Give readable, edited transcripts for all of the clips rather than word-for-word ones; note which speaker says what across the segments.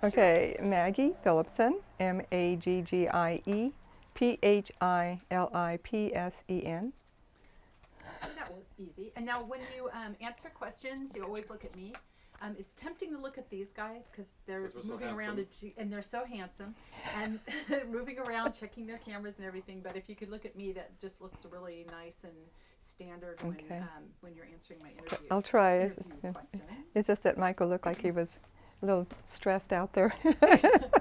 Speaker 1: Okay, Maggie Philipsen, MaggiePhilipsen.
Speaker 2: See, that was easy. And now when you answer questions, you always look at me. It's tempting to look at these guys because they're moving around and they're so handsome and moving around, checking their cameras and everything. But if you could look at me, that just looks really nice and standard when you're answering my interview.
Speaker 1: I'll try.
Speaker 2: It's
Speaker 1: just that Michael looked like he was a little stressed out there.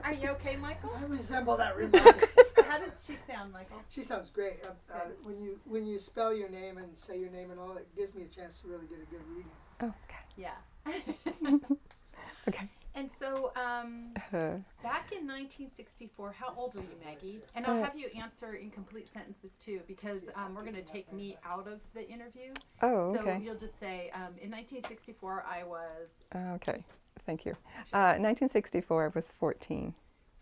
Speaker 2: Are you okay, Michael?
Speaker 3: I resemble that remark.
Speaker 2: So how does she sound, Michael?
Speaker 3: She sounds great. When you spell your name and say your name and all, it gives me a chance to really get a good reading.
Speaker 1: Oh, okay.
Speaker 2: Yeah.
Speaker 1: Okay.
Speaker 2: And so, back in 1964, how old were you, Maggie? And I'll have you answer in complete sentences too, because we're going to take me out of the interview.
Speaker 1: Oh, okay.
Speaker 2: So you'll just say, in 1964, I was.
Speaker 1: Okay. Thank you. 1964, I was 14.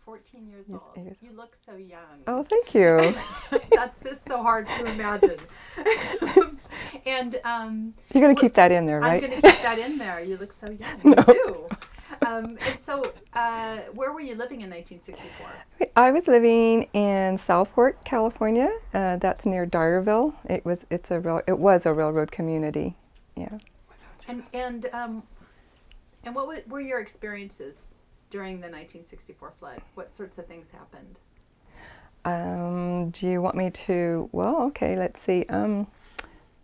Speaker 2: 14 years old. You look so young.
Speaker 1: Oh, thank you.
Speaker 2: That's just so hard to imagine. And
Speaker 1: you're going to keep that in there, right?
Speaker 2: I'm going to keep that in there. You look so young. No. You do. And so, where were you living in 1964?
Speaker 1: I was living in South Fork, California. That's near Dyerville. It was a railroad community. Yeah.
Speaker 2: And what were your experiences during the 1964 flood? What sorts of things happened?
Speaker 1: Do you want me to? Well, okay. Let's see. Can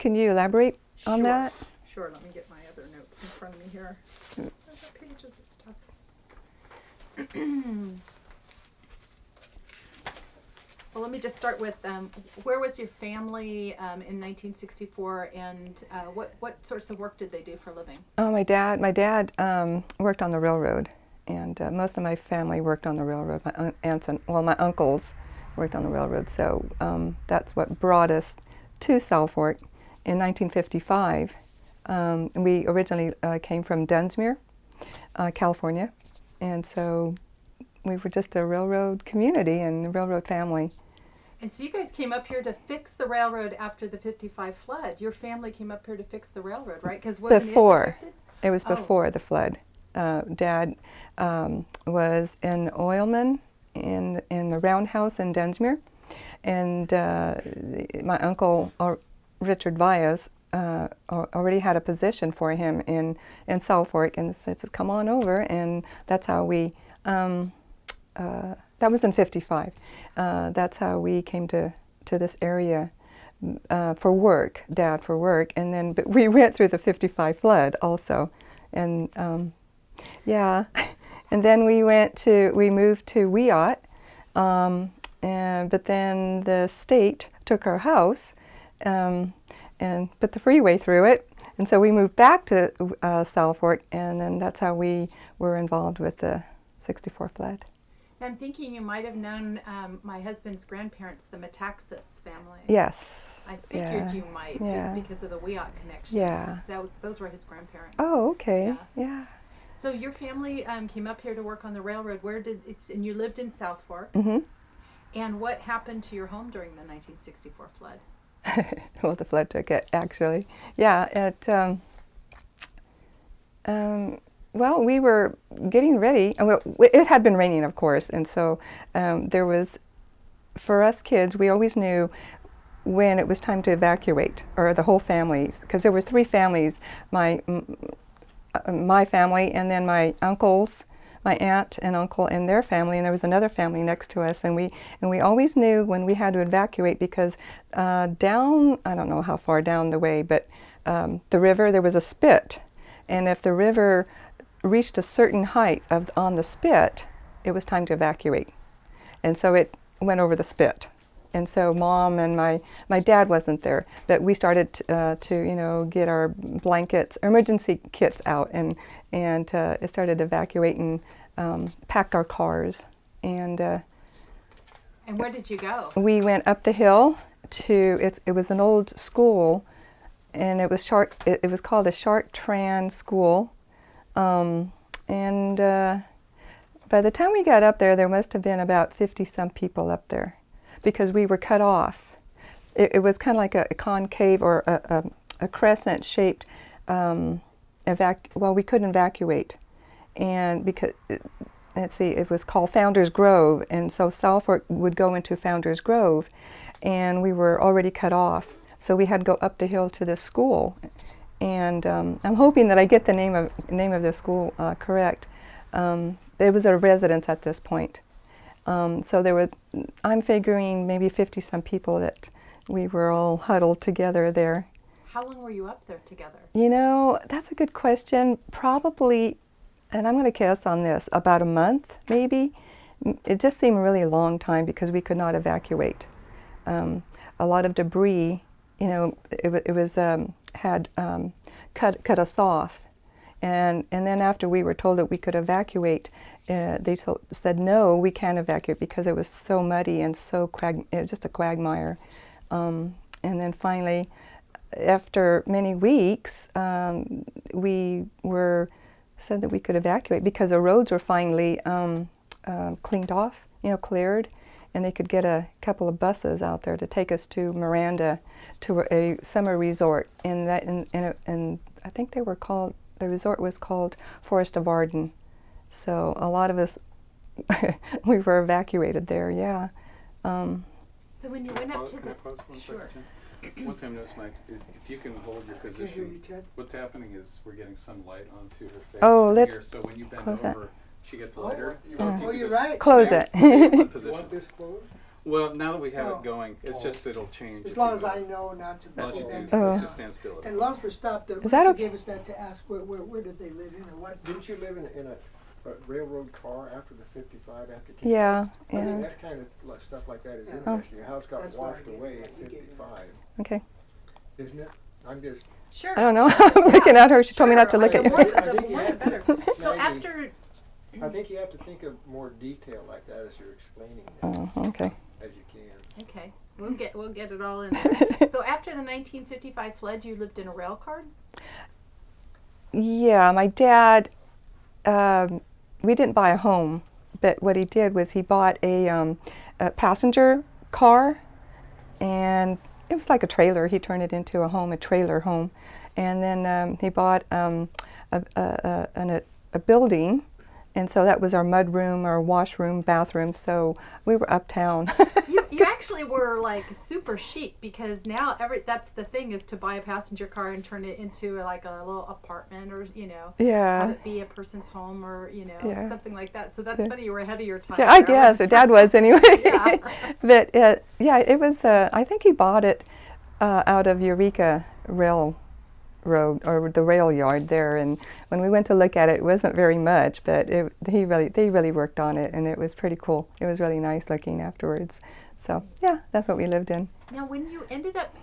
Speaker 1: you elaborate on that?
Speaker 2: Sure. Let me get my other notes in front of me here. I've got pages of stuff. Well, let me just start with where was your family in 1964, and what sorts of work did they do for a living?
Speaker 1: Oh, my dad worked on the railroad, and most of my family worked on the railroad. My aunts and my uncles worked on the railroad, so that's what brought us to South Fork in 1955. We originally came from Jete-Miro, California, and so we were just a railroad community and a railroad family.
Speaker 2: And so you guys came up here to fix the railroad after the 55 flood. Your family came up here to fix the railroad, right? Because
Speaker 1: before it was before the flood. Dad was an oilman in the roundhouse in Jete-Miro, and my uncle Richard Vias already had a position for him in South Fork, and said, "Come on over," and that's how we. That was in '55. That's how we came to this area for work, Dad for work, and then but we went through the '55 flood also, and yeah, and then we moved to Wiat, but then the state took our house and put the freeway through it, and so we moved back to South Fork, and then that's how we were involved with the '64 flood.
Speaker 2: I'm thinking you might have known my husband's grandparents, the Metaxas family.
Speaker 1: Yes.
Speaker 2: I figured you might, just because of the Wiat connection.
Speaker 1: Yeah.
Speaker 2: Those were his grandparents.
Speaker 1: Oh, okay. Yeah.
Speaker 2: So your family came up here to work on the railroad. And you lived in South Fork.
Speaker 1: Mm-hmm.
Speaker 2: And what happened to your home during the 1964 flood?
Speaker 1: Well, the flood took it, actually. Yeah, well, we were getting ready. It had been raining, of course, and so there was, for us kids, we always knew when it was time to evacuate, or the whole families, because there were 3 families, my family, and then my uncles, my aunt and uncle and their family, and there was another family next to us, and we always knew when we had to evacuate, because down, I don't know how far down the way, but the river, there was a spit, and if the river reached a certain height on the spit, it was time to evacuate. And so it went over the spit. And so Mom and my dad wasn't there, but we started to get our blankets, emergency kits out, and it started evacuating, pack our cars. And
Speaker 2: where did you go?
Speaker 1: We went up the hill to, it was an old school, and it was called the Chartrand School. And by the time we got up there must have been about 50-some people up there, because we were cut off. It was kind of like a concave or a crescent-shaped, we couldn't evacuate. And because let's see, it was called Founders Grove, and so South Fork would go into Founders Grove, and we were already cut off, so we had to go up the hill to this school, and I'm hoping that I get the name of the school correct. It was a residence at this point, so there were, I'm figuring maybe 50-some people that we were all huddled together there.
Speaker 2: How long were you up there together?
Speaker 1: You know, that's a good question. Probably, and I'm going to guess on this, about a month, maybe. It just seemed a really long time because we could not evacuate. A lot of debris, you know, it was had cut us off, and then after we were told that we could evacuate, they said no, we can't evacuate because it was so muddy and so just a quagmire. And then finally, after many weeks, we were said that we could evacuate because the roads were finally cleaned off, you know, cleared, and they could get a couple of buses out there to take us to Miranda, to a summer resort. And I think they were called, the resort was called Forest of Arden. So a lot of us, we were evacuated there, yeah.
Speaker 2: So when you went up to
Speaker 4: Can I pause for 1 second, Jen? One thing I noticed, Mike, is if you can hold your position, what's happening is we're getting some light onto her face.
Speaker 1: Oh,
Speaker 4: from
Speaker 1: let's
Speaker 4: here, so when you bend
Speaker 1: close
Speaker 4: over,
Speaker 1: that.
Speaker 4: she gets lighter.
Speaker 3: Oh,
Speaker 4: So if you
Speaker 3: oh,
Speaker 4: could
Speaker 3: you're
Speaker 4: just
Speaker 3: right.
Speaker 1: Close
Speaker 4: stay
Speaker 1: it.
Speaker 4: in one
Speaker 5: You
Speaker 4: position.
Speaker 5: want this closed?
Speaker 4: Well, now that we have
Speaker 3: Oh.
Speaker 4: it going, it's just it'll change.
Speaker 3: As
Speaker 4: if
Speaker 3: long
Speaker 4: you
Speaker 3: as
Speaker 4: move.
Speaker 3: I know not to
Speaker 4: Unless you
Speaker 3: bend
Speaker 4: do,
Speaker 1: Oh.
Speaker 4: let's just stand still.
Speaker 3: And long as we're stopped, the
Speaker 1: Is that
Speaker 3: Richard
Speaker 1: okay?
Speaker 3: gave us that to ask where did they live in or what.
Speaker 5: Didn't you live in a railroad car after the 55 after?
Speaker 1: Yeah,
Speaker 5: I think
Speaker 1: yeah.
Speaker 5: that's kind of stuff like that is
Speaker 3: Yeah.
Speaker 5: interesting. Your house got
Speaker 3: That's why I
Speaker 5: washed
Speaker 3: gave
Speaker 5: away
Speaker 3: you
Speaker 5: at
Speaker 3: that. You gave me
Speaker 5: 55,
Speaker 1: Okay.
Speaker 5: isn't it? I'm just.
Speaker 2: Sure.
Speaker 1: I don't know. I'm looking at her. She told me not to look at
Speaker 2: The
Speaker 1: you.
Speaker 2: more,
Speaker 5: I
Speaker 2: the
Speaker 5: think you
Speaker 2: more
Speaker 5: have
Speaker 2: the better.
Speaker 5: to-
Speaker 2: So
Speaker 5: Maggie,
Speaker 2: after,
Speaker 5: I think you have to think of more detail like that as you're explaining that,
Speaker 1: Oh, okay.
Speaker 5: as you can.
Speaker 2: okay, we'll get it all in there. So after the 1955 flood, you lived in a rail car?
Speaker 1: Yeah, my dad, we didn't buy a home, but what he did was he bought a passenger car, and it was like a trailer. He turned it into a home, a trailer home. And then he bought a building, and so that was our mud room, our washroom, bathroom, so we were uptown.
Speaker 2: You actually were like super chic because now that's the thing is to buy a passenger car and turn it into like a little apartment or have
Speaker 1: Yeah.
Speaker 2: it be a person's home or
Speaker 1: Yeah.
Speaker 2: something like that. So that's
Speaker 1: Yeah.
Speaker 2: funny, you were ahead of your time.
Speaker 1: Yeah, I
Speaker 2: there.
Speaker 1: guess, or Dad was anyway.
Speaker 2: Yeah.
Speaker 1: But yeah, it was, I think he bought it out of Eureka Railroad, or the rail yard there, and when we went to look at it, it wasn't very much, but they really worked on it, and it was pretty cool. It was really nice looking afterwards. So yeah, that's what we lived in.
Speaker 2: Now, when you ended up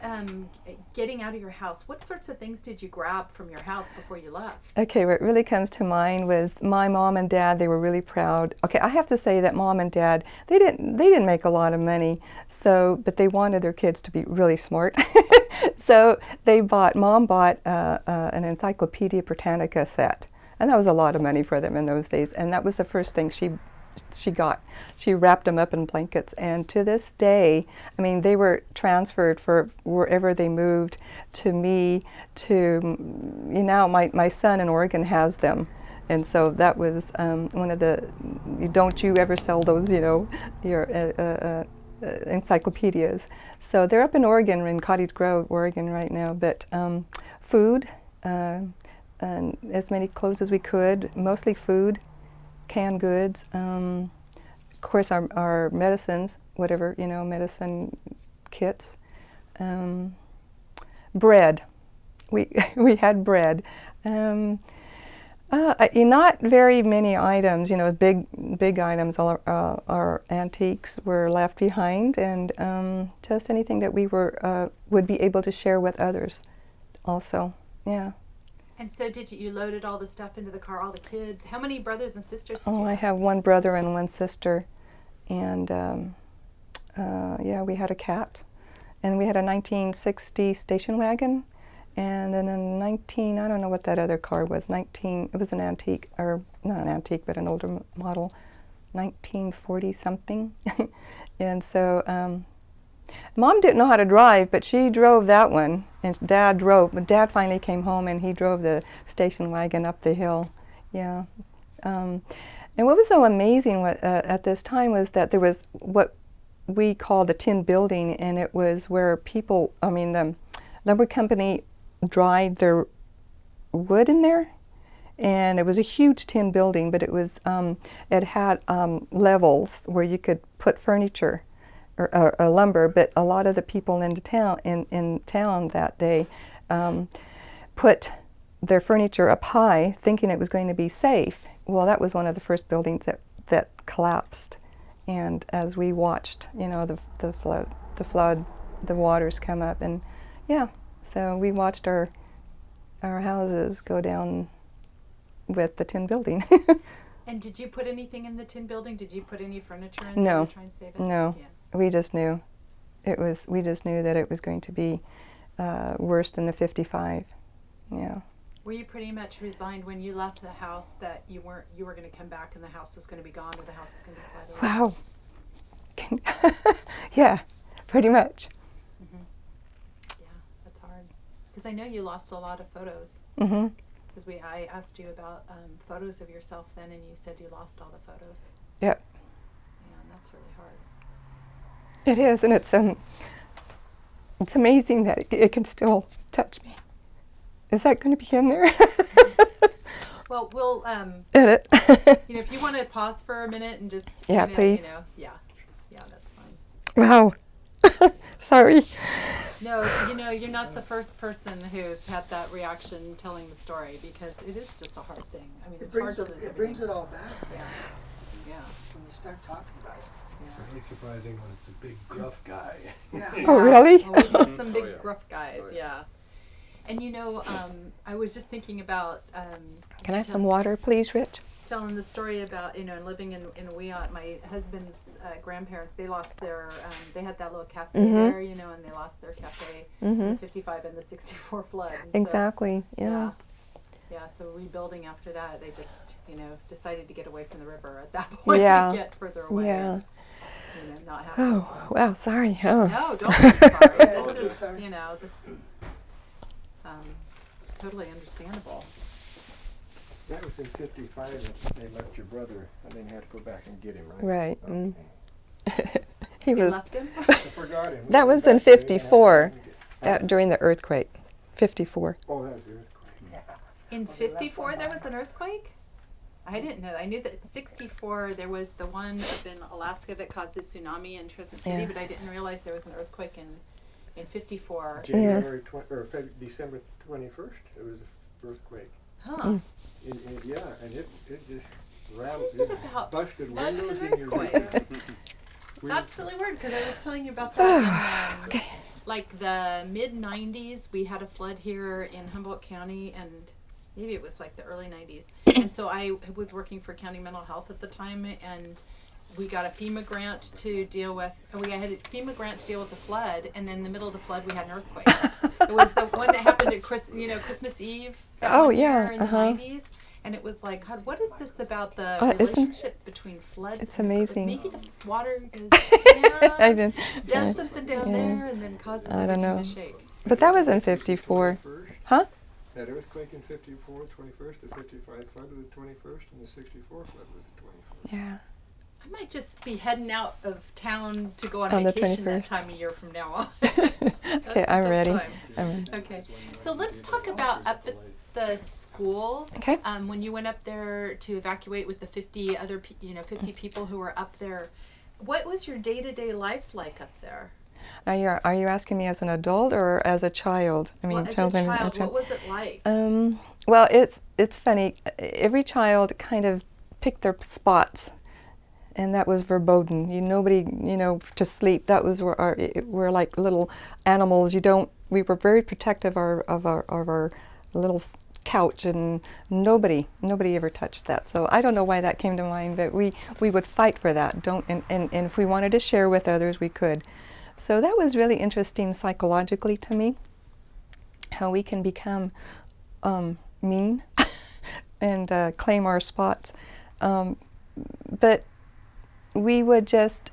Speaker 2: getting out of your house, what sorts of things did you grab from your house before you left?
Speaker 1: Okay, what really comes to mind was my mom and dad. They were really proud. Okay, I have to say that Mom and Dad, they didn't make a lot of money, but they wanted their kids to be really smart. So Mom bought an Encyclopedia Britannica set, and that was a lot of money for them in those days. And that was the first thing she got. She wrapped them up in blankets, and to this day, I mean, they were transferred for wherever they moved to me. My son in Oregon has them, and so that was one of the. Don't you ever sell those? Your encyclopedias. So they're up in Oregon, in Cottage Grove, Oregon, right now. But food, and as many clothes as we could, mostly food. Canned goods, of course our medicines, whatever, medicine kits. Bread, we had bread. Not very many items, big items. All our antiques were left behind, and just anything that we would be able to share with others also, yeah.
Speaker 2: And so you loaded all the stuff into the car, all the kids? How many brothers and sisters did
Speaker 1: Oh,
Speaker 2: you
Speaker 1: I have one brother and one sister, and yeah, we had a cat, and we had a 1960 station wagon, and then I don't know what that other car was, it was an antique, or not an antique, but an older model, 1940 something, and so Mom didn't know how to drive, but she drove that one, and Dad drove. But Dad finally came home, and he drove the station wagon up the hill. Yeah, and And what was so amazing at this time was that there was what we call the tin building, and it was where people, the lumber company dried their wood in there, and it was a huge tin building, but it had levels where you could put furniture or lumber, but a lot of the people in town that day put their furniture up high, thinking it was going to be safe. Well, that was one of the first buildings that collapsed, and as we watched, the flood, the waters come up, and so we watched our houses go down with the tin building.
Speaker 2: And did you put anything in the tin building? Did you put any furniture in
Speaker 1: No.
Speaker 2: there to try and save it?
Speaker 1: No, we just knew we just knew that it was going to be worse than the 55. Yeah.
Speaker 2: Were you pretty much resigned when you left the house that you were going to come back and the house was going to be gone or the house was going to be flooded?
Speaker 1: Wow. Yeah, pretty much.
Speaker 2: Mm-hmm. Yeah, that's hard. Because I know you lost a lot of photos.
Speaker 1: Mm-hmm.
Speaker 2: Because I asked you about photos of yourself then, and you said you lost all the photos.
Speaker 1: Yep.
Speaker 2: Yeah, and that's really hard.
Speaker 1: It is, and it's amazing that it can still touch me. Is that going to be in there?
Speaker 2: Well, we'll
Speaker 1: edit.
Speaker 2: if you want to pause for a minute and just
Speaker 1: please.
Speaker 2: Yeah, that's fine.
Speaker 1: Wow. Sorry.
Speaker 2: No, you're not the first person who's had that reaction telling the story, because it is just a hard thing. I mean, it's hard to lose everything.
Speaker 3: It brings it all back.
Speaker 2: Yeah.
Speaker 3: When you start talking about it.
Speaker 6: It's really surprising when it's a big gruff guy.
Speaker 3: Yeah.
Speaker 1: Oh, really?
Speaker 2: Well, we've had some big
Speaker 4: Oh, yeah.
Speaker 2: gruff guys,
Speaker 4: Oh, yeah.
Speaker 2: And I was just thinking about
Speaker 1: Can I have some water, please, Rich?
Speaker 2: telling the story about living in Weont. My husband's grandparents, they lost their they had that little cafe
Speaker 1: Mhm.
Speaker 2: there, and they lost their cafe
Speaker 1: Mm-hmm.
Speaker 2: in the 55 and the 64 flood. And so,
Speaker 1: Exactly. Yeah.
Speaker 2: yeah, so rebuilding after that, they just decided to get away from the river at that point.
Speaker 1: Yeah.
Speaker 2: And get further away.
Speaker 1: Yeah.
Speaker 2: And, not have
Speaker 1: Oh, wow. Sorry. Oh.
Speaker 2: No, don't be sorry.
Speaker 3: Don't be
Speaker 2: This is,
Speaker 3: sorry.
Speaker 2: this is totally understandable.
Speaker 5: That was in 55 that they left your brother, and then you had to go back and get him, right?
Speaker 1: Right.
Speaker 5: Okay.
Speaker 1: He
Speaker 2: You
Speaker 1: was.
Speaker 2: left him?
Speaker 5: I forgot him.
Speaker 1: That was in 54. During the earthquake. 54.
Speaker 5: Oh, that was the earthquake.
Speaker 2: In 54, there was an earthquake? I didn't know that. I knew that 64, there was the one up in Alaska that caused the tsunami in Crescent City,
Speaker 1: Yeah.
Speaker 2: but I didn't realize there was an earthquake in 54.
Speaker 5: January December 21st, it was an earthquake.
Speaker 2: Huh.
Speaker 5: Yeah, and it just
Speaker 2: What
Speaker 5: rattled,
Speaker 2: is it about
Speaker 5: busted
Speaker 2: floods
Speaker 5: windows
Speaker 2: and
Speaker 5: in your
Speaker 2: earthquakes? That's really weird, because I was telling you about that in,
Speaker 1: Okay.
Speaker 2: like the mid-90s, we had a flood here in Humboldt County, and maybe it was like the early 90s. And so I was working for county mental health at the time, and we got a FEMA grant to deal with, we had a FEMA grant to deal with the flood, and then in the middle of the flood we had an earthquake. It was the one that happened at Christmas Eve that
Speaker 1: Oh,
Speaker 2: one
Speaker 1: yeah,
Speaker 2: year in the
Speaker 1: uh-huh.
Speaker 2: 90s. And it was like, God, what is this about the
Speaker 1: Isn't-
Speaker 2: relationship between floods?
Speaker 1: it's
Speaker 2: and
Speaker 1: amazing.
Speaker 2: Maybe the water goes
Speaker 1: I
Speaker 2: down,
Speaker 1: didn't.
Speaker 2: does something down
Speaker 1: Yeah.
Speaker 2: there, and then causes
Speaker 1: I don't
Speaker 2: everything
Speaker 1: know.
Speaker 2: to shake.
Speaker 1: But that was in 54. Huh?
Speaker 5: That earthquake in 54, 21st, the 55 flood was the 21st, and the 64 flood was the 21st.
Speaker 1: Yeah.
Speaker 2: I might just be heading out of town to go on
Speaker 1: On the
Speaker 2: vacation that
Speaker 1: 21st.
Speaker 2: time of year from now on.
Speaker 1: Okay, I'm ready. I'm ready.
Speaker 2: Okay, so let's talk about up at the school.
Speaker 1: Okay.
Speaker 2: When you went up there to evacuate with the 50 other, 50 people who were up there, what was your day-to-day life like up there?
Speaker 1: Are you asking me as an adult or as a child? I mean,
Speaker 2: Well, as a
Speaker 1: children.
Speaker 2: child, what was it like?
Speaker 1: Well, it's funny. Every child kind of picked their spots, and that was verboten. Nobody, to sleep. That was where we're like little animals. We were very protective of our little couch, and nobody ever touched that. So I don't know why that came to mind, but we would fight for that. And if we wanted to share with others, we could. So that was really interesting psychologically to me, how we can become mean and claim our spots. But we would just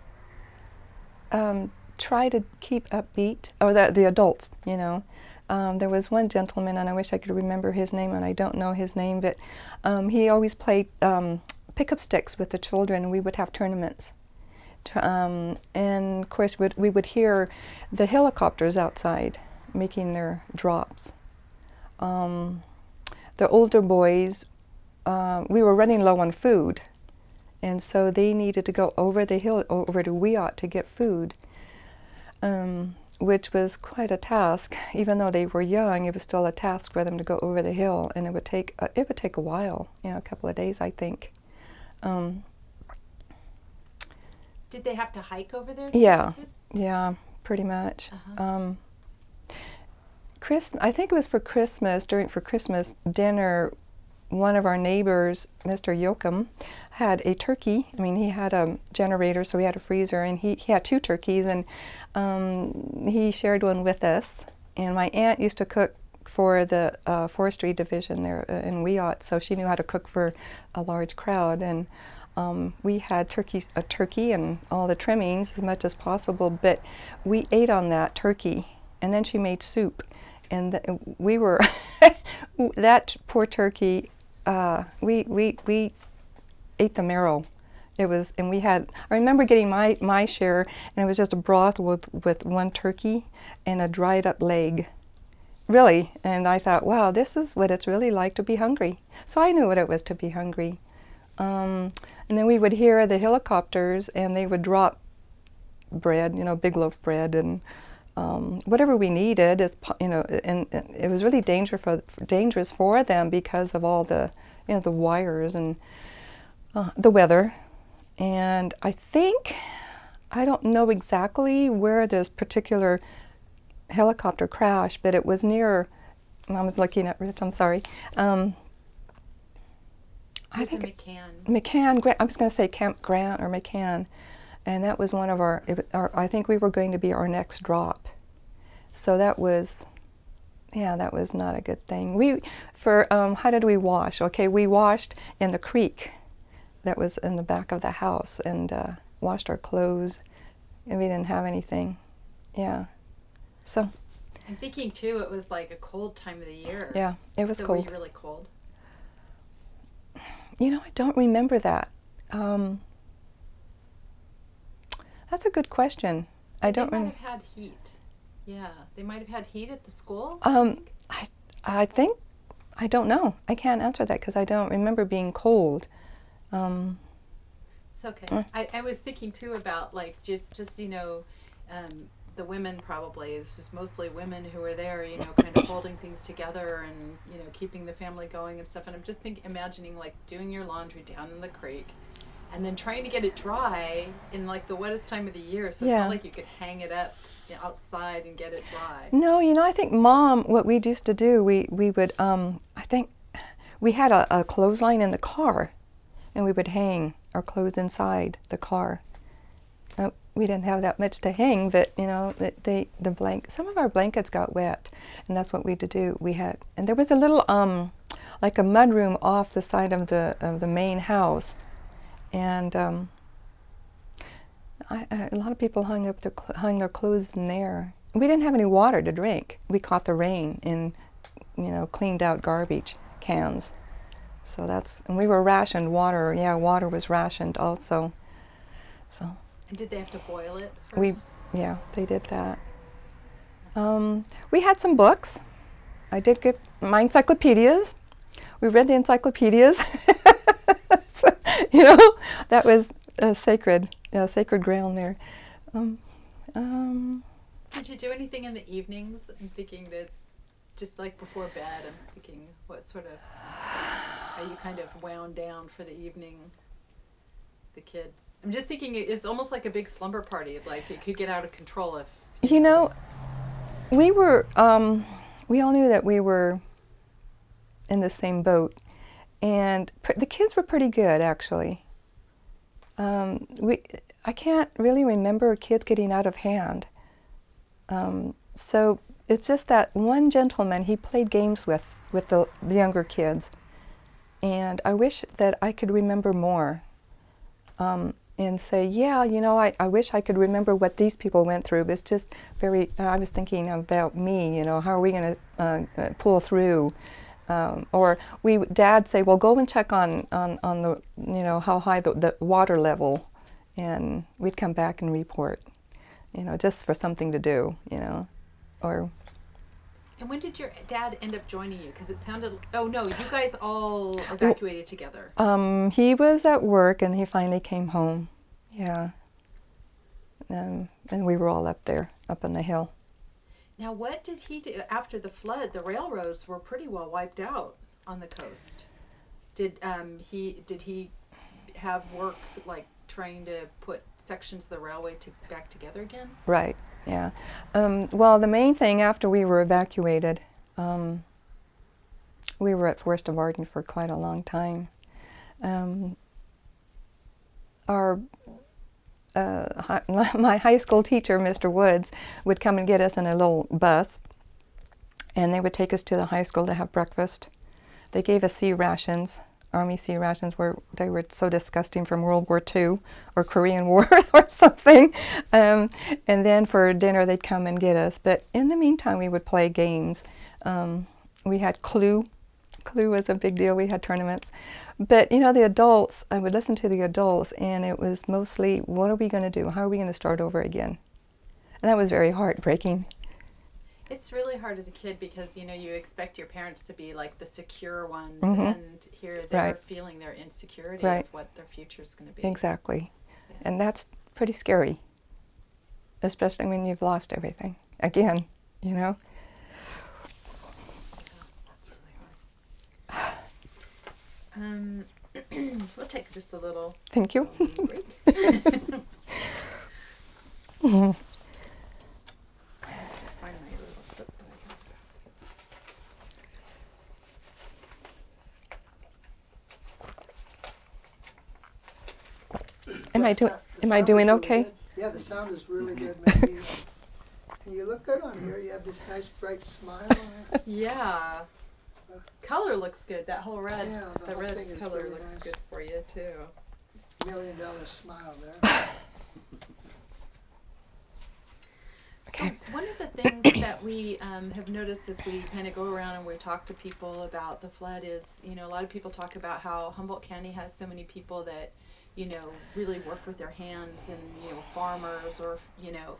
Speaker 1: try to keep upbeat, or the adults, There was one gentleman, and I wish I could remember his name, and I don't know his name, but he always played pickup sticks with the children, and we would have tournaments. And of course, we would hear the helicopters outside making their drops. The older boys, we were running low on food, and so they needed to go over the hill, over to Wiat to get food, which was quite a task. Even though they were young, it was still a task for them to go over the hill, and it would take a while, a couple of days, I think.
Speaker 2: Did they have to hike over there?
Speaker 1: Yeah, pretty much.
Speaker 2: Uh-huh.
Speaker 1: I think it was for Christmas, for Christmas dinner, one of our neighbors, Mr. Yoakum, had a turkey. I mean, he had a generator, so he had a freezer, and he had 2 turkeys, and he shared one with us. And my aunt used to cook for the forestry division there in Wiat, so she knew how to cook for a large crowd. And we had a turkey and all the trimmings as much as possible, but we ate on that turkey, and then she made soup. And we were, that poor turkey, we ate the marrow. It was, and I remember getting my share, and it was just a broth with 1 turkey and a dried up leg. Really, and I thought, wow, this is what it's really like to be hungry. So I knew what it was to be hungry. And then we would hear the helicopters, and they would drop bread, big loaf bread, and whatever we needed, and it was really dangerous for them because of all the, the wires and the weather. And I don't know exactly where this particular helicopter crashed, but it was near, I was looking at Rich, I'm sorry. I think McCann, I was going to say Camp Grant or McCann. And that was one of I think we were going to be our next drop. So that was not a good thing. How did we wash? Okay, we washed in the creek that was in the back of the house, and washed our clothes, and we didn't have anything. Yeah. So.
Speaker 2: I'm thinking too, it was like a cold time of the year.
Speaker 1: Yeah, it was cold.
Speaker 2: Were you really cold?
Speaker 1: I don't remember that. That's a good question. I don't remember.
Speaker 2: They might have had heat. Yeah, they might have had heat at the school.
Speaker 1: I think, I don't know. I can't answer that because I don't remember being cold.
Speaker 2: It's okay. I was thinking too about like just the women probably. It's just mostly women who are there, kind of holding things together and keeping the family going and stuff. And I'm just imagining like doing your laundry down in the creek, and then trying to get it dry in like the wettest time of the year. So it's not like you could hang it up outside and get it dry.
Speaker 1: No, I think Mom, what we used to do, we would, I think we had a clothesline in the car, and we would hang our clothes inside the car. We didn't have that much to hang, but some of our blankets got wet, and that's what we had to do. And there was a little, like a mud room off the side of the main house. And a lot of people hung their clothes in there. We didn't have any water to drink. We caught the rain in, cleaned out garbage cans. So and we were rationed water. Yeah, water was rationed also. So.
Speaker 2: And did they have to boil it first?
Speaker 1: Yeah, they did that. We had some books. I did get my encyclopedias. We read the encyclopedias. So, that was sacred ground there.
Speaker 2: Did you do anything in the evenings? I'm thinking that just like before bed, I'm thinking what sort of, are you kind of wound down for the evening, the kids? I'm just thinking it's almost like a big slumber party, like it could get out of control if...
Speaker 1: we were, we all knew that we were in the same boat, and the kids were pretty good, actually. I can't really remember kids getting out of hand. So it's just that one gentleman, he played games with the younger kids, and I wish that I could remember more. And say, I wish I could remember what these people went through, but it's just I was thinking about me, how are we going to pull through? Or Dad'd say, well, go and check on the, how high the water level, and we'd come back and report, just for something to do, or.
Speaker 2: And when did your dad end up joining you? Because it sounded, oh no, you guys all evacuated together.
Speaker 1: He was at work and he finally came home, yeah. And we were all up there, up on the hill.
Speaker 2: Now, what did he do after the flood? The railroads were pretty well wiped out on the coast. Did he have work like trying to put sections of the railway back together again?
Speaker 1: Right. Yeah. Well, the main thing after we were evacuated, we were at Forest of Arden for quite a long time. My high school teacher, Mr. Woods, would come and get us in a little bus, and they would take us to the high school to have breakfast. They gave us sea rations, Army sea rations, they were so disgusting from World War II or Korean War or something. And then for dinner they'd come and get us. But in the meantime we would play games. We had Clue. Clue was a big deal. We had tournaments. But the adults, I would listen to the adults, and it was mostly, what are we going to do? How are we going to start over again? And that was very heartbreaking.
Speaker 2: It's really hard as a kid because, you expect your parents to be like the secure ones,
Speaker 1: Mm-hmm.
Speaker 2: and here they're feeling their insecurity of what their future is going to be.
Speaker 1: Exactly.
Speaker 2: Yeah.
Speaker 1: And that's pretty scary, especially when you've lost everything again,
Speaker 2: That's really hard. We'll take just a little
Speaker 1: Thank you.
Speaker 2: break.
Speaker 1: Mm-hmm. Am I doing okay?
Speaker 3: Good. Yeah, the sound is really good, Maggie. And you look good on here. You have this nice bright smile on it.
Speaker 2: Yeah. Color looks good. That whole red,
Speaker 3: Yeah, the
Speaker 2: the
Speaker 3: whole
Speaker 2: red
Speaker 3: thing is
Speaker 2: color
Speaker 3: really
Speaker 2: looks
Speaker 3: nice.
Speaker 2: good for you too.
Speaker 3: $1 million smile there.
Speaker 2: So one of the things that we have noticed as we kind of go around and we talk to people about the flood is, a lot of people talk about how Humboldt County has so many people that, really work with their hands, and, farmers or,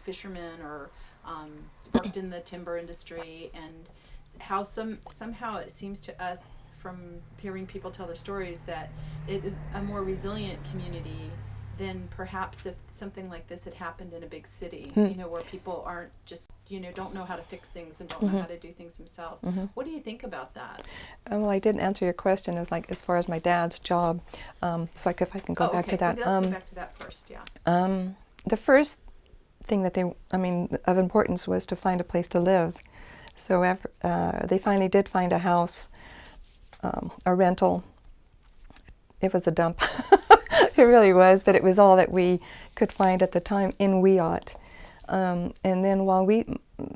Speaker 2: fishermen, or worked in the timber industry, and how somehow it seems to us from hearing people tell their stories that it is a more resilient community than perhaps if something like this had happened in a big city, where people aren't just, don't know how to fix things and don't know how to do things themselves. What do you think about that?
Speaker 1: Well, I didn't answer your question as far as my dad's job. So if I can go back to that.
Speaker 2: Maybe let's go back to that first, yeah.
Speaker 1: The first thing that of importance was to find a place to live. So they finally did find a house, a rental. It was a dump. It really was, but it was all that we could find at the time in Weot. And then while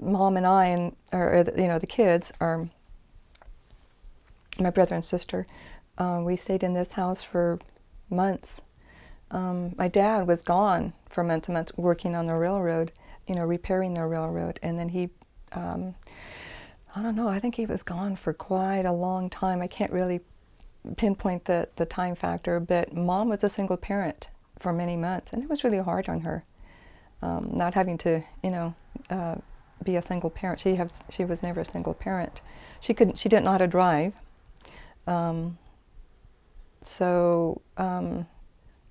Speaker 1: Mom and I, the kids, my brother and sister, we stayed in this house for months. My dad was gone for months and months working on the railroad, repairing the railroad. And then he, I don't know, I think he was gone for quite a long time. I can't really pinpoint the time factor, but Mom was a single parent for many months, and it was really hard on her, not having to, be a single parent. She was never a single parent. She didn't know how to drive.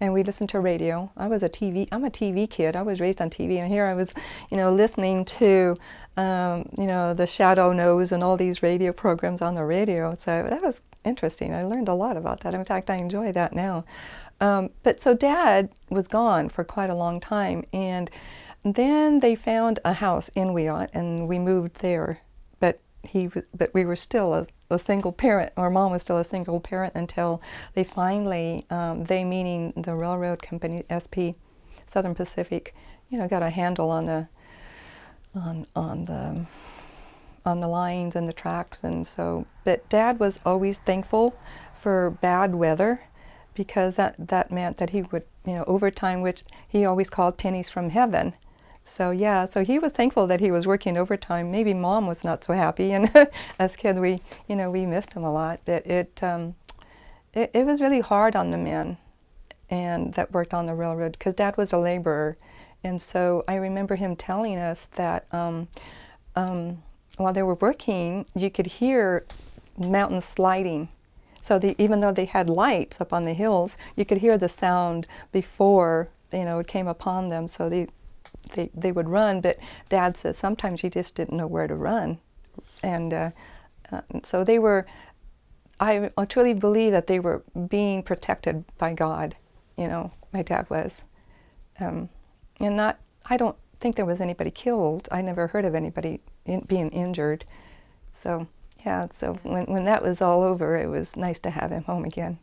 Speaker 1: And we listened to radio. I'm a TV kid. I was raised on TV, and here I was, listening to, the Shadow Knows and all these radio programs on the radio. So that was interesting. I learned a lot about that. In fact, I enjoy that now. But so Dad was gone for quite a long time, and then they found a house in Weot, and we moved there. But we were still a single parent, or Mom was still a single parent until they finally, they meaning the railroad company, SP, Southern Pacific, got a handle on the lines and the tracks, and so. But Dad was always thankful for bad weather, because that meant that he would, overtime, which he always called pennies from heaven. So yeah, so he was thankful that he was working overtime. Maybe Mom was not so happy, and as kids we missed him a lot. But it was really hard on the men, and that worked on the railroad, because Dad was a laborer, and so I remember him telling us that while they were working, you could hear mountains sliding. So even though they had lights up on the hills, you could hear the sound before it came upon them. So they would run, but Dad says sometimes you just didn't know where to run, and so they were. I truly believe that they were being protected by God. My dad was, and not. I don't think there was anybody killed. I never heard of anybody being injured. So yeah. So when that was all over, it was nice to have him home again.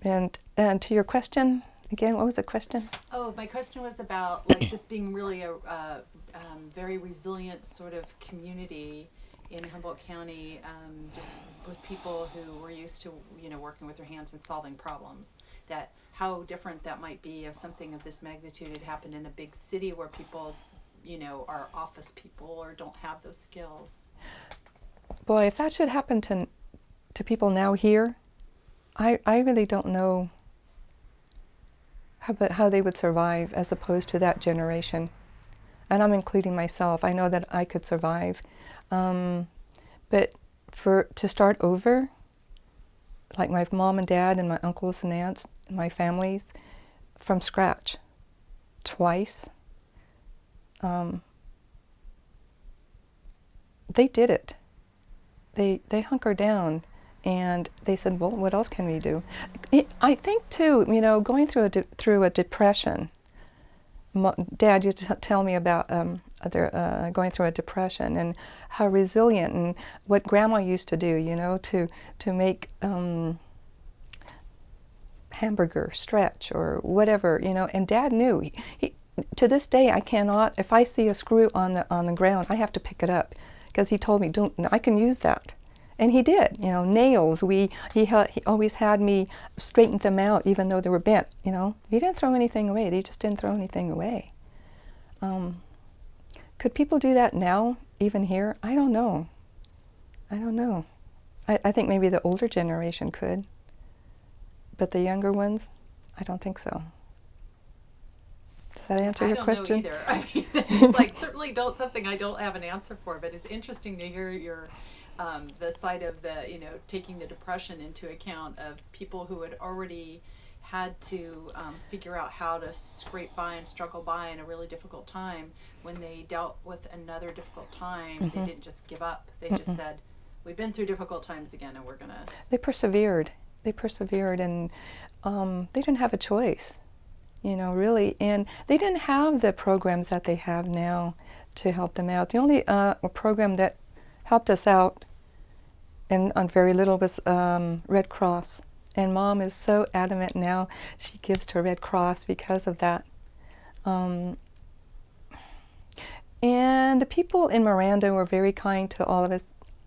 Speaker 1: And to your question again, what was the question?
Speaker 2: Oh, my question was about like this being really a very resilient sort of community in Humboldt County, just with people who were used to working with their hands and solving problems. That how different that might be if something of this magnitude had happened in a big city where people, are office people or don't have those skills.
Speaker 1: Boy, if that should happen to people now here, I really don't know how they would survive as opposed to that generation. And I'm including myself. I know that I could survive. But to start over, like my mom and dad and my uncles and aunts, my families, from scratch, twice, they did it. They hunkered down, and they said, well, what else can we do? I think too, going through a depression. Dad used to tell me about going through a depression and how resilient, and what Grandma used to do, to make hamburger stretch or whatever, And Dad knew. He to this day, I cannot. If I see a screw on the ground, I have to pick it up, because he told me, "Don't. I can use that." And he did, nails. He always had me straighten them out, even though they were bent. He didn't throw anything away. They just didn't throw anything away. Could people do that now, even here? I don't know. I think maybe the older generation could, but the younger ones, I don't think so. Does that answer your question?
Speaker 2: I don't know either. I mean, it's like certainly something I don't have an answer for, but it's interesting to hear your. The side of taking the depression into account of people who had already had to figure out how to scrape by and struggle by in a really difficult time. When they dealt with another difficult time, they didn't just give up. They just said, we've been through difficult times again, and we're going to...
Speaker 1: They persevered, and they didn't have a choice, really. And they didn't have the programs that they have now to help them out. The only program that helped us out and on very little was Red Cross. And Mom is so adamant now. She gives to Red Cross because of that. And the people in Miranda were very kind to all of us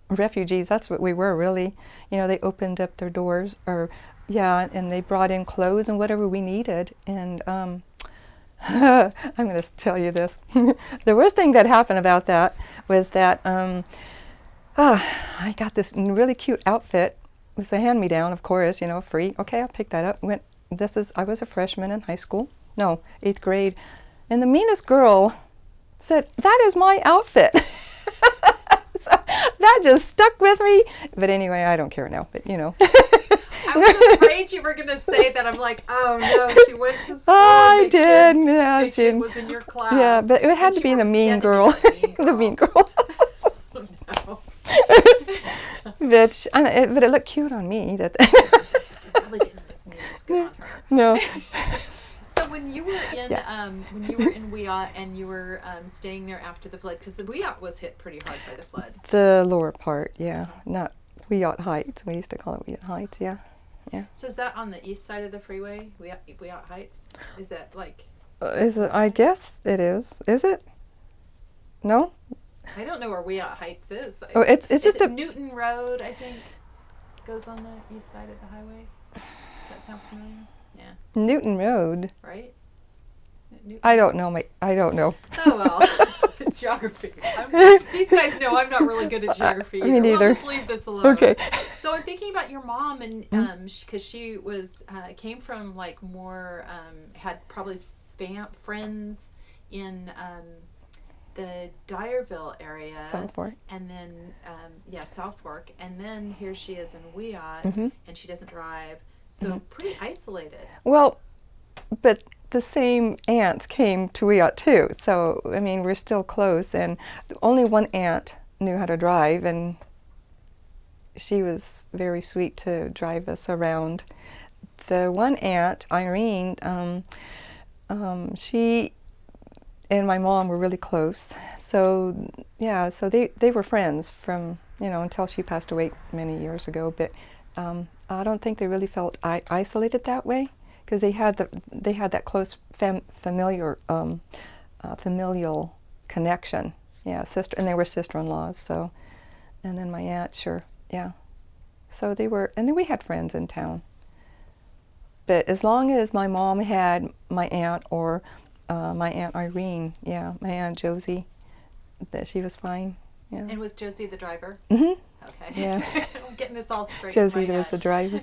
Speaker 1: refugees. That's what we were, really. They opened up their doors, and they brought in clothes and whatever we needed. And I'm going to tell you this. The worst thing that happened about that was that I got this really cute outfit. It was a hand-me-down, of course, free. Okay, I'll pick that up. I was a freshman in high school. No, 8th grade. And the meanest girl said, "That is my outfit." So that just stuck with me. But anyway, I don't care now, but
Speaker 2: I was afraid you were going to say that. I'm like, oh no, she went to school.
Speaker 1: I did, yeah.
Speaker 2: She was in your class.
Speaker 1: Yeah, but it had to be the mean girl. The mean girl.
Speaker 2: No.
Speaker 1: But it looked cute on me. That
Speaker 2: Probably didn't look near as good on her.
Speaker 1: No.
Speaker 2: So when you were in Wiyot and you were staying there after the flood, because the Wiyot was hit pretty hard by the flood.
Speaker 1: The lower part, yeah, not Wiyot Heights. We used to call it Wiyot Heights, yeah.
Speaker 2: So is that on the east side of the freeway, Wiyot Heights? Is that like?
Speaker 1: Is it? I guess it is. Is it? No.
Speaker 2: I don't know where Wiyot Heights is.
Speaker 1: Oh, it's just a
Speaker 2: Newton Road, I think, goes on the east side of the highway. Does that sound familiar? Yeah.
Speaker 1: Newton Road.
Speaker 2: Right? Yeah. Newton?
Speaker 1: I don't know. I don't know.
Speaker 2: Oh well, geography. These guys know I'm not really good at geography.
Speaker 1: Me
Speaker 2: Either.
Speaker 1: neither.
Speaker 2: We'll just leave this alone.
Speaker 1: Okay.
Speaker 2: So I'm thinking about your mom, and because she was came from like more had probably friends in the Dyerville area,
Speaker 1: South Fork.
Speaker 2: and then South Fork, and then here she is in Weot, and she doesn't drive, so pretty isolated.
Speaker 1: Well, but the same aunts came to Weot too, so I mean we're still close, and only one aunt knew how to drive, and she was very sweet to drive us around. The one aunt, Irene, she and my mom were really close, so yeah, so they were friends from, you know, until she passed away many years ago, but I don't think they really felt isolated that way, because they had that close familial connection. Yeah, sister, and they were sister-in-laws. So, and then my aunt, sure, yeah. So they were, and then we had friends in town. But as long as my mom had my aunt or my Aunt Irene, yeah, my Aunt Josie, that she was fine. Yeah.
Speaker 2: And was Josie the driver?
Speaker 1: Mm-hmm.
Speaker 2: Okay.
Speaker 1: Yeah.
Speaker 2: I'm getting this all straight.
Speaker 1: Josie
Speaker 2: in my
Speaker 1: was
Speaker 2: head.
Speaker 1: the driver.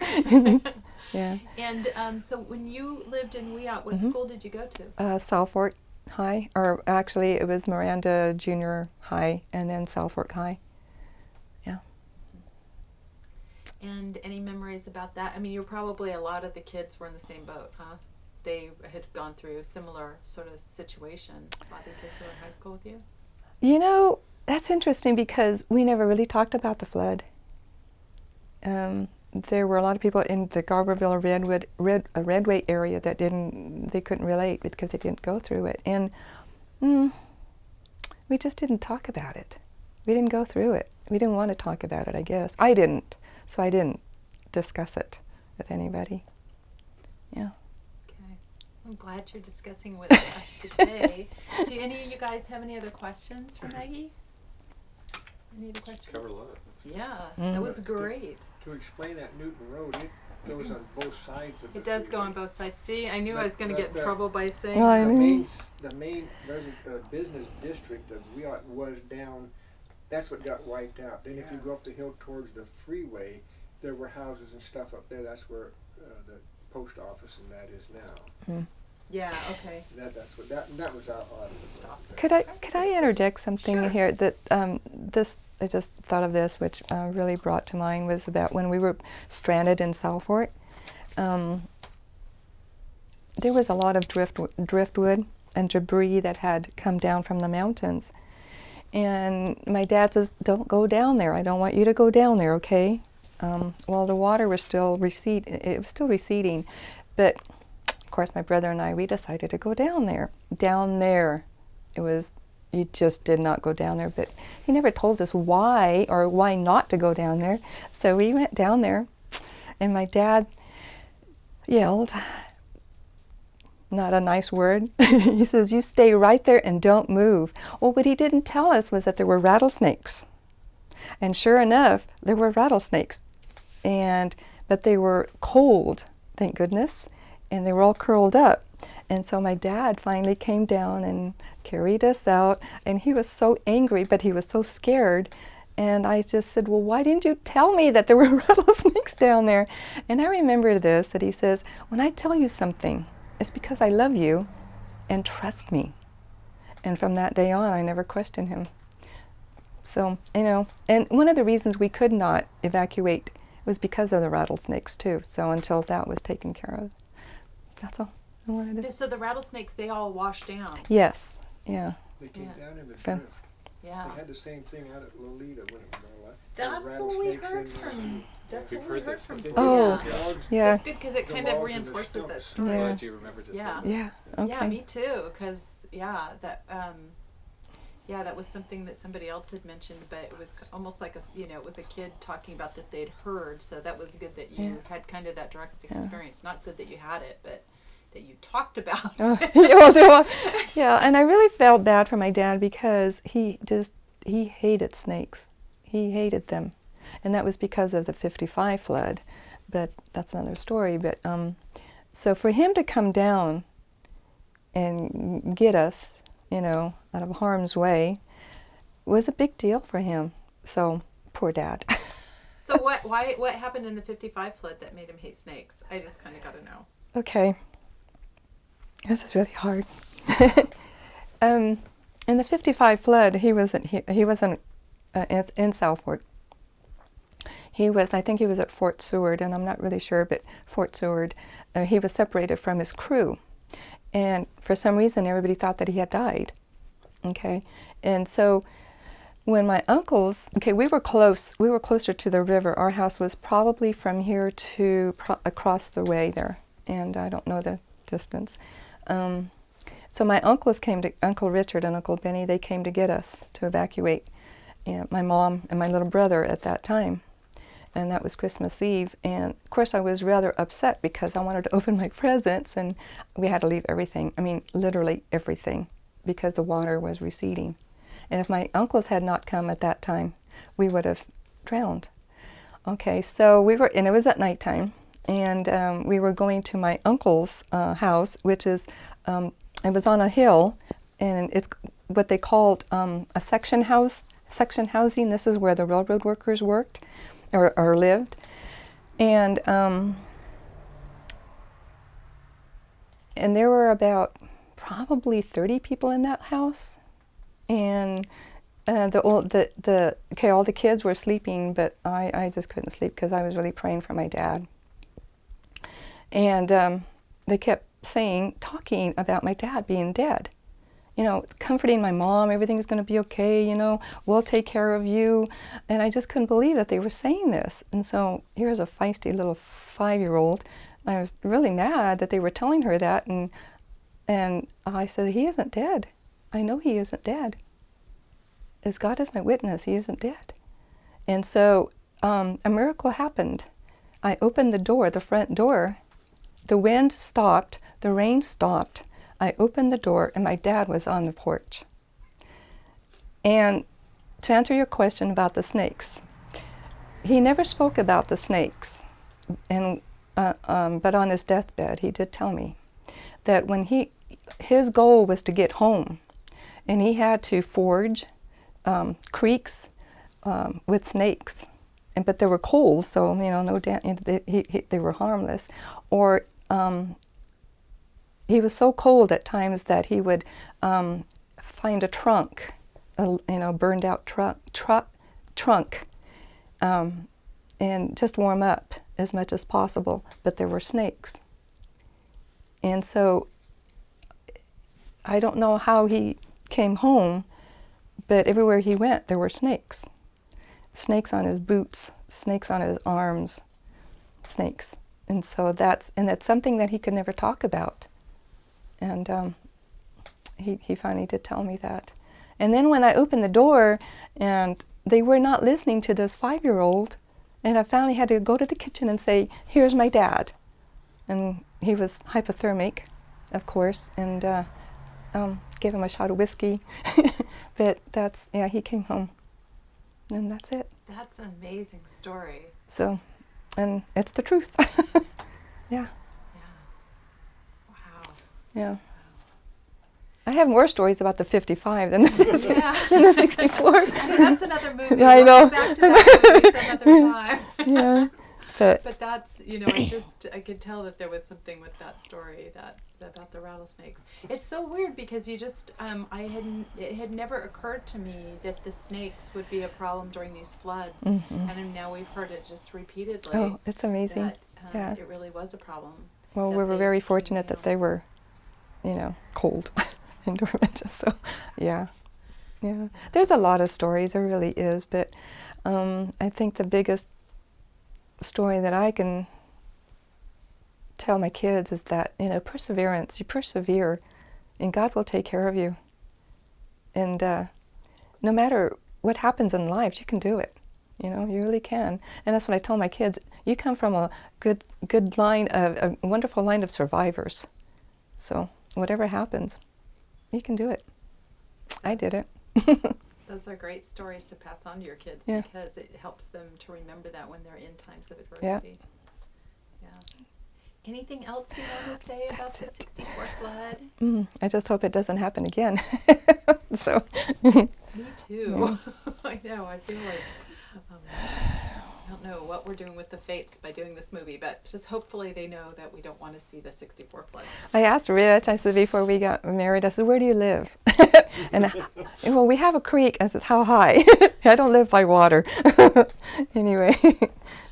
Speaker 1: Yeah.
Speaker 2: And so when you lived in Weot, what school did you go to?
Speaker 1: South Fork High, or actually it was Miranda Junior High and then South Fork High. Yeah.
Speaker 2: And any memories about that? I mean, you're probably, a lot of the kids were in the same boat, huh? They had gone through a similar sort of situation. A lot of the kids who were in high school with you?
Speaker 1: You know, that's interesting because we never really talked about the flood. There were a lot of people in the Garberville or Redway area that they couldn't relate because they didn't go through it. And we just didn't talk about it. We didn't go through it. We didn't want to talk about it, I guess. I didn't, so I didn't discuss it with anybody. Yeah.
Speaker 2: Okay. I'm glad you're discussing with us today. Do any of you guys have any other questions for Maggie? Any other questions?
Speaker 4: Covered a lot. That's good.
Speaker 2: Yeah, that was great.
Speaker 5: To explain that Newton Road, it goes on both sides of the
Speaker 2: It does go
Speaker 5: freeway.
Speaker 2: on both sides. See, I knew I
Speaker 5: But-
Speaker 2: was going to get in
Speaker 5: but,
Speaker 2: trouble by saying
Speaker 1: Well, I
Speaker 2: that.
Speaker 1: know.
Speaker 5: The main business district of Weot was down, that's what got wiped out. Then if you go up the hill towards the freeway, there were houses and stuff up there. That's where the post office and that is now.
Speaker 2: Yeah, okay.
Speaker 5: That was out of the
Speaker 2: Stop.
Speaker 1: Could I interject something
Speaker 2: Sure.
Speaker 1: here that I just thought of this, which really brought to mind, was about when we were stranded in South Fork. There was a lot of driftwood and debris that had come down from the mountains, and my dad says, "Don't go down there. I don't want you to go down there, okay?" Well, the water was still It was still receding, but of course, my brother and I, we decided to go down there. Down there, you just did not go down there, but he never told us why or why not to go down there. So we went down there, and my dad yelled, not a nice word. He says, "You stay right there and don't move." Well, what he didn't tell us was that there were rattlesnakes. And sure enough, there were rattlesnakes. But they were cold, thank goodness, and they were all curled up. And so my dad finally came down and carried us out, and he was so angry, but he was so scared. And I just said, "Well, why didn't you tell me that there were rattlesnakes down there?" And I remember this, that he says, "When I tell you something, it's because I love you, and trust me." And from that day on, I never questioned him. So, you know, and one of the reasons we could not evacuate was because of the rattlesnakes too. So until that was taken care of, that's all I wanted to.
Speaker 2: So the rattlesnakes, they all washed down.
Speaker 1: Yes, yeah.
Speaker 5: They came
Speaker 2: Yeah.
Speaker 5: down in the
Speaker 1: From-
Speaker 5: drift.
Speaker 2: Yeah.
Speaker 5: They had the same thing out at Lolita when it was all that. There were
Speaker 2: That's what we
Speaker 5: rattlesnakes
Speaker 2: heard
Speaker 5: in there.
Speaker 2: from. That's
Speaker 4: We've
Speaker 2: what we
Speaker 4: heard
Speaker 2: heard
Speaker 4: this
Speaker 2: from.
Speaker 4: before.
Speaker 1: Oh,
Speaker 2: Yeah.
Speaker 5: Dogs,
Speaker 2: So
Speaker 1: yeah,
Speaker 2: it's good because it
Speaker 5: The
Speaker 2: kind of
Speaker 5: logs and the
Speaker 2: reinforces that
Speaker 5: stumps.
Speaker 2: story.
Speaker 4: I'm
Speaker 1: Yeah.
Speaker 4: glad you remembered to say
Speaker 2: Yeah.
Speaker 4: that.
Speaker 1: yeah. Okay.
Speaker 2: Yeah, me too. Because that was something that somebody else had mentioned, but it was almost like it was a kid talking about that they'd heard. So that was good that you had kind of that direct experience. Not good that you had it, but that you talked about.
Speaker 1: Oh, yeah, well, yeah, and I really felt bad for my dad because he hated snakes. He hated them, and that was because of the '55 flood. But that's another story. But so for him to come down, and get us, out of harm's way was a big deal for him. So, poor Dad.
Speaker 2: So what happened in the 55 flood that made him hate snakes? I just kind of got to know.
Speaker 1: Okay. This is really hard. In the 55 flood, he wasn't in South Fork. I think he was at Fort Seward, and I'm not really sure, but Fort Seward, he was separated from his crew. And for some reason, everybody thought that he had died. Okay. And so when my uncles, we were closer to the river. Our house was probably from here to across the way there, and I don't know the distance. So my uncles Uncle Richard and Uncle Benny, they came to get us to evacuate, and my mom and my little brother at that time. And that was Christmas Eve. And of course I was rather upset because I wanted to open my presents, and we had to leave everything. I mean, literally everything, because the water was receding. And if my uncles had not come at that time, we would have drowned. Okay, so and it was at nighttime, and we were going to my uncle's house, which is, it was on a hill, and it's what they called a section housing. This is where the railroad workers worked or lived. And there were about probably 30 people in that house. And all the kids were sleeping, but I just couldn't sleep because I was really praying for my dad. And they kept talking about my dad being dead. Comforting my mom, everything's going to be okay, we'll take care of you. And I just couldn't believe that they were saying this. And so here's a feisty little 5-year-old. I was really mad that they were telling her that. And I said, he isn't dead. I know he isn't dead. As God is my witness, he isn't dead. And so a miracle happened. I opened the door, the front door. The wind stopped. The rain stopped. I opened the door, and my dad was on the porch. And to answer your question about the snakes, he never spoke about the snakes, and but on his deathbed, he did tell me that when his goal was to get home, and he had to forge creeks with snakes, but there were coals, so they were harmless. Or he was so cold at times that he would find a trunk, burned out trunk, and just warm up as much as possible. But there were snakes, and so I don't know how he came home, but everywhere he went there were snakes. Snakes on his boots, snakes on his arms, snakes. And so that's something that he could never talk about. And he finally did tell me that. And then when I opened the door, and they were not listening to this 5-year-old, and I finally had to go to the kitchen and say, here's my dad. And he was hypothermic, of course, and gave him a shot of whiskey. But he came home. And that's it.
Speaker 2: That's an amazing story.
Speaker 1: So, and it's the truth. Yeah.
Speaker 2: Wow.
Speaker 1: Yeah. I have more stories about the 55 than the 64.
Speaker 2: That's another movie.
Speaker 1: I know.
Speaker 2: We'll come back to that movie another time.
Speaker 1: Yeah.
Speaker 2: But that's, I could tell that there was something with that story about the rattlesnakes. It's so weird because it had never occurred to me that the snakes would be a problem during these floods. Mm-hmm. And now we've heard it just repeatedly.
Speaker 1: Oh, it's amazing.
Speaker 2: That, it really was a problem.
Speaker 1: Well, we were very fortunate that they were, cold and dormant. So, yeah. There's a lot of stories, there really is. But I think the biggest story that I can tell my kids is that, perseverance. You persevere, and God will take care of you. And no matter what happens in life, you can do it. You really can. And that's what I tell my kids. You come from a good line a wonderful line of survivors. So whatever happens, you can do it. I did it.
Speaker 2: Those are great stories to pass on to your kids because it helps them to remember that when they're in times of adversity. Yeah. Anything else you want to say about the 64 flood?
Speaker 1: I just hope it doesn't happen again. So.
Speaker 2: Me too. I know. I feel like I don't know what we're doing with the fates by doing this movie, but just hopefully they know that we don't want to see the 64 flood.
Speaker 1: I asked Rich, I said, before we got married, I said, where do you live? And well, we have a creek. I said, how high? I don't live by water. Anyway,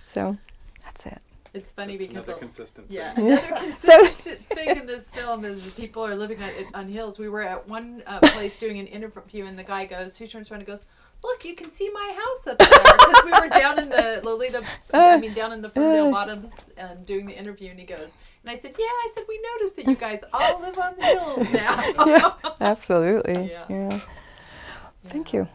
Speaker 1: so that's it.
Speaker 2: It's funny
Speaker 4: That's
Speaker 2: because
Speaker 4: another consistent thing.
Speaker 2: another consistent thing in this film is people are living on hills. We were at one place doing an interview, and the guy goes, who turns around and goes, "Look, you can see my house up there," because we were down in the down in the Ferndale Bottoms, doing the interview, and he goes, and I said, "Yeah," I said, "we noticed that you guys all live on the hills now."
Speaker 1: Yeah, absolutely.
Speaker 2: Yeah.
Speaker 1: Yeah. Thank you.